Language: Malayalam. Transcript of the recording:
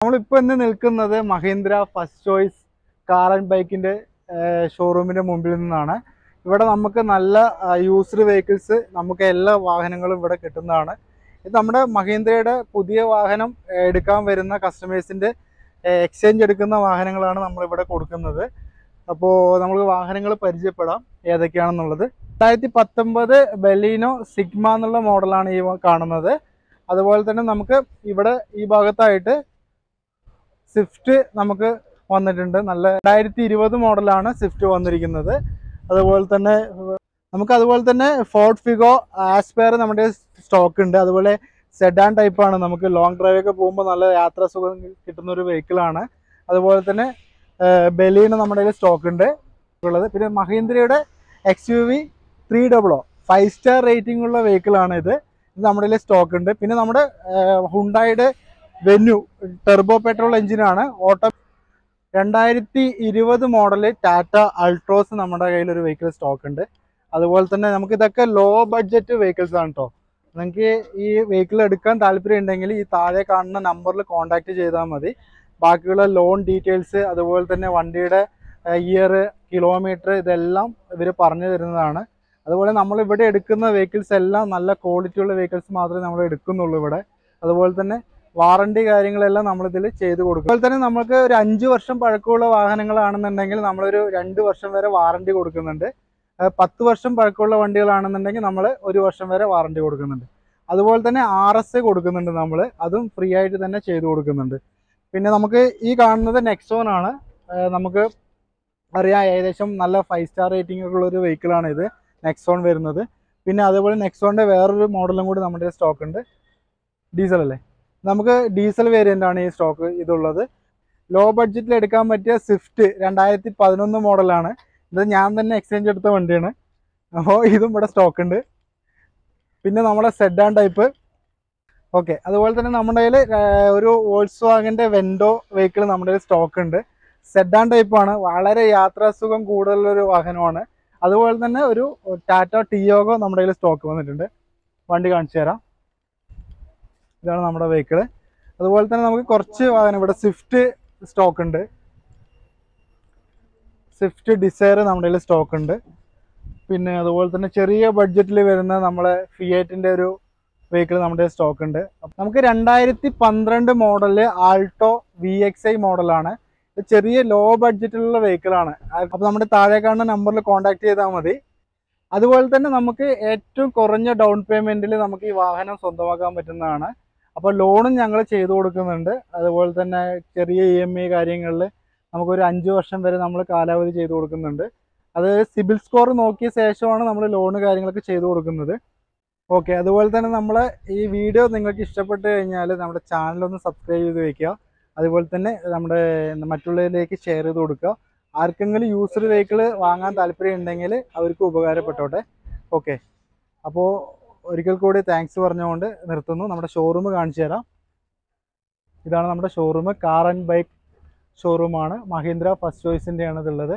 നമ്മളിപ്പോൾ ഇന്ന് നിൽക്കുന്നത് Mahindra first choice car and ബൈക്കിൻ്റെ ഷോറൂമിൻ്റെ മുമ്പിൽ നിന്നാണ്. ഇവിടെ നമുക്ക് നല്ല യൂസ്ഡ് വെഹിക്കിൾസ്, നമുക്ക് എല്ലാ വാഹനങ്ങളും ഇവിടെ കിട്ടുന്നതാണ്. ഇത് നമ്മുടെ മഹീന്ദ്രയുടെ പുതിയ വാഹനം എടുക്കാൻ വരുന്ന കസ്റ്റമേഴ്സിൻ്റെ എക്സ്ചേഞ്ച് എടുക്കുന്ന വാഹനങ്ങളാണ് നമ്മളിവിടെ കൊടുക്കുന്നത്. അപ്പോൾ നമുക്ക് വാഹനങ്ങൾ പരിചയപ്പെടാം ഏതൊക്കെയാണെന്നുള്ളത്. 2019 ബലീനോ സിഗ്മ എന്നുള്ള മോഡലാണ് ഈ കാണുന്നത്. അതുപോലെ തന്നെ നമുക്ക് ഇവിടെ ഈ ഭാഗത്തായിട്ട് സ്വിഫ്റ്റ് നമുക്ക് വന്നിട്ടുണ്ട്. നല്ല 2020 മോഡലാണ് സ്വിഫ്റ്റ് വന്നിരിക്കുന്നത്. അതുപോലെ തന്നെ ഫോർഡ് ഫിഗോ ആസ്പയർ നമ്മുടെ സ്റ്റോക്ക് ഉണ്ട്. അതുപോലെ സെഡാൻ ടൈപ്പാണ്. നമുക്ക് ലോങ് ഡ്രൈവ് ഒക്കെ പോകുമ്പോൾ നല്ല യാത്രാ സുഖം കിട്ടുന്ന ഒരു വെഹിക്കിളാണ്. അതുപോലെ തന്നെ ബലീനോ നമ്മുടെ കയ്യിൽ സ്റ്റോക്ക് ഉണ്ട് ഉള്ളത്. പിന്നെ മഹീന്ദ്രയുടെ XUV 300 5 സ്റ്റാർ റേറ്റിംഗ് ഉള്ള വെഹിക്കിളാണ് ഇത്. നമ്മുടെ കയ്യിൽ സ്റ്റോക്ക് ഉണ്ട്. പിന്നെ നമ്മുടെ ഹുണ്ടായുടെ വെന്യൂ ടെർബോ പെട്രോൾ എഞ്ചിനാണ്. 2020 മോഡല് ടാറ്റ അൾട്രോസ് നമ്മുടെ കയ്യിൽ ഒരു വെഹിക്കിൾ സ്റ്റോക്ക് ഉണ്ട്. അതുപോലെ തന്നെ നമുക്ക് ഇതൊക്കെ ലോ ബഡ്ജറ്റ് വെഹിക്കിൾസ് ആണ് കേട്ടോ. നിങ്ങൾക്ക് ഈ വെഹിക്കിൾ എടുക്കാൻ താല്പര്യം ഉണ്ടെങ്കിൽ ഈ താഴെ കാണുന്ന നമ്പറിൽ കോൺടാക്ട് ചെയ്താൽ മതി. ബാക്കിയുള്ള ലോൺ ഡീറ്റെയിൽസ്, അതുപോലെ തന്നെ വണ്ടിയുടെ ഇയർ, കിലോമീറ്റർ ഇതെല്ലാം ഇവർ പറഞ്ഞു തരുന്നതാണ്. അതുപോലെ നമ്മളിവിടെ എടുക്കുന്ന വെഹിക്കിൾസ് എല്ലാം നല്ല ക്വാളിറ്റി ഉള്ള വെഹിക്കിൾസ് മാത്രമേ നമ്മൾ എടുക്കുന്നുള്ളൂ ഇവിടെ. അതുപോലെ തന്നെ വാറണ്ടി കാര്യങ്ങളെല്ലാം നമ്മളിതിൽ ചെയ്ത് കൊടുക്കും. അതുപോലെ തന്നെ നമുക്ക് ഒരു 5 വർഷം പഴക്കമുള്ള വാഹനങ്ങളാണെന്നുണ്ടെങ്കിൽ നമ്മളൊരു 2 വർഷം വരെ വാറണ്ടി കൊടുക്കുന്നുണ്ട്. 10 വർഷം പഴക്കമുള്ള വണ്ടികളാണെന്നുണ്ടെങ്കിൽ നമ്മൾ 1 വർഷം വരെ വാറണ്ടി കൊടുക്കുന്നുണ്ട്. അതുപോലെ തന്നെ RS കൊടുക്കുന്നുണ്ട് നമ്മൾ, അതും ഫ്രീ ആയിട്ട് തന്നെ ചെയ്ത് കൊടുക്കുന്നുണ്ട്. പിന്നെ നമുക്ക് ഈ കാണുന്നത് നെക്സോൺ ആണ്. നമുക്ക് അറിയാം ഏകദേശം നല്ല 5 സ്റ്റാർ റേറ്റിംഗ് ഒക്കെ ഉള്ളൊരു വെഹിക്കിളാണ് ഇത് നെക്സോൺ വരുന്നത്. പിന്നെ അതുപോലെ നെക്സോണിൻ്റെ വേറൊരു മോഡലും കൂടി നമ്മുടെ സ്റ്റോക്ക് ഉണ്ട്. ഡീസൽ അല്ലേ, നമുക്ക് ഡീസൽ വേരിയൻ്റ് ആണ് ഈ സ്റ്റോക്ക് ഇതുള്ളത്. ലോ ബഡ്ജറ്റിൽ എടുക്കാൻ പറ്റിയ സ്വിഫ്റ്റ് 2011 മോഡലാണ് ഇത്. ഞാൻ തന്നെ എക്സ്ചേഞ്ച് എടുത്ത വണ്ടിയാണ്. അപ്പോൾ ഇതും ഇവിടെ സ്റ്റോക്ക് ഉണ്ട്. പിന്നെ നമ്മുടെ സെഡാൻ ടൈപ്പ്. ഓക്കെ, അതുപോലെ തന്നെ നമ്മുടെ കയ്യിൽ ഒരു വോൾക്സ്വാഗൻ്റെ വെൻഡോ വെഹിക്കിൾ നമ്മുടെ കയ്യിൽ സ്റ്റോക്ക് ഉണ്ട്. സെഡാൻ ടൈപ്പാണ്. വളരെ യാത്രാസുഖം കൂടുതലുള്ളൊരു വാഹനമാണ്. അതുപോലെ തന്നെ ഒരു ടാറ്റ ടിയോഗോ നമ്മുടെ കയ്യിൽ സ്റ്റോക്ക് വന്നിട്ടുണ്ട്. വണ്ടി കാണിച്ചു തരാം. ഇതാണ് നമ്മുടെ വെഹിക്കിള്. അതുപോലെ തന്നെ നമുക്ക് കുറച്ച് വാഹനം ഇവിടെ സ്വിഫ്റ്റ് സ്റ്റോക്ക് ഉണ്ട്. സ്വിഫ്റ്റ് ഡിസയർ നമ്മുടെ കയ്യിൽ സ്റ്റോക്ക് ഉണ്ട്. പിന്നെ അതുപോലെ തന്നെ ചെറിയ ബഡ്ജറ്റിൽ വരുന്ന നമ്മളെ ഫിയറ്റിൻ്റെ ഒരു വെഹിക്കിൾ നമ്മുടെ സ്റ്റോക്ക് ഉണ്ട്. നമുക്ക് 2012 മോഡല് ആൾട്ടോ VXI മോഡലാണ്. ചെറിയ ലോ ബഡ്ജറ്റിലുള്ള വെഹിക്കിളാണ്. അപ്പോൾ നമ്മുടെ താഴെ കാണുന്ന നമ്പറിൽ കോൺടാക്ട് ചെയ്താൽ മതി. അതുപോലെ തന്നെ നമുക്ക് ഏറ്റവും കുറഞ്ഞ ഡൗൺ പേയ്മെൻറ്റിൽ നമുക്ക് ഈ വാഹനം സ്വന്തമാക്കാൻ പറ്റുന്നതാണ്. അപ്പോൾ ലോണും ഞങ്ങൾ ചെയ്തു കൊടുക്കുന്നുണ്ട്. അതുപോലെ തന്നെ ചെറിയ EMI കാര്യങ്ങളിൽ നമുക്കൊരു 5 വർഷം വരെ നമ്മൾ കാലാവധി ചെയ്തു കൊടുക്കുന്നുണ്ട്. അത് സിബിൽ സ്കോർ നോക്കിയ ശേഷമാണ് നമ്മൾ ലോണ് കാര്യങ്ങളൊക്കെ ചെയ്തു കൊടുക്കുന്നത്. ഓക്കെ, അതുപോലെ തന്നെ നമ്മൾ ഈ വീഡിയോ നിങ്ങൾക്ക് ഇഷ്ടപ്പെട്ട് കഴിഞ്ഞാൽ നമ്മുടെ ചാനലൊന്ന് സബ്സ്ക്രൈബ് ചെയ്ത് വയ്ക്കുക. അതുപോലെ തന്നെ നമ്മുടെ മറ്റുള്ളവരിലേക്ക് ഷെയർ ചെയ്ത് കൊടുക്കുക. ആർക്കെങ്കിലും യൂസ്ഡ് വെഹിക്കിൾ വാങ്ങാൻ താല്പര്യം ഉണ്ടെങ്കിൽ അവർക്ക് ഉപകാരപ്പെട്ടോട്ടെ. ഓക്കെ, അപ്പോൾ ഒരിക്കൽ കൂടി താങ്ക്സ് പറഞ്ഞുകൊണ്ട് നിർത്തുന്നു. നമ്മുടെ ഷോറൂം കാണിച്ചു തരാം. ഇതാണ് നമ്മുടെ ഷോറൂം. കാർ ആൻഡ് ബൈക്ക് ഷോറൂമാണ്. മഹീന്ദ്ര ഫസ്റ്റ് ചോയ്സിൻ്റെയാണ് ഇതുള്ളത്.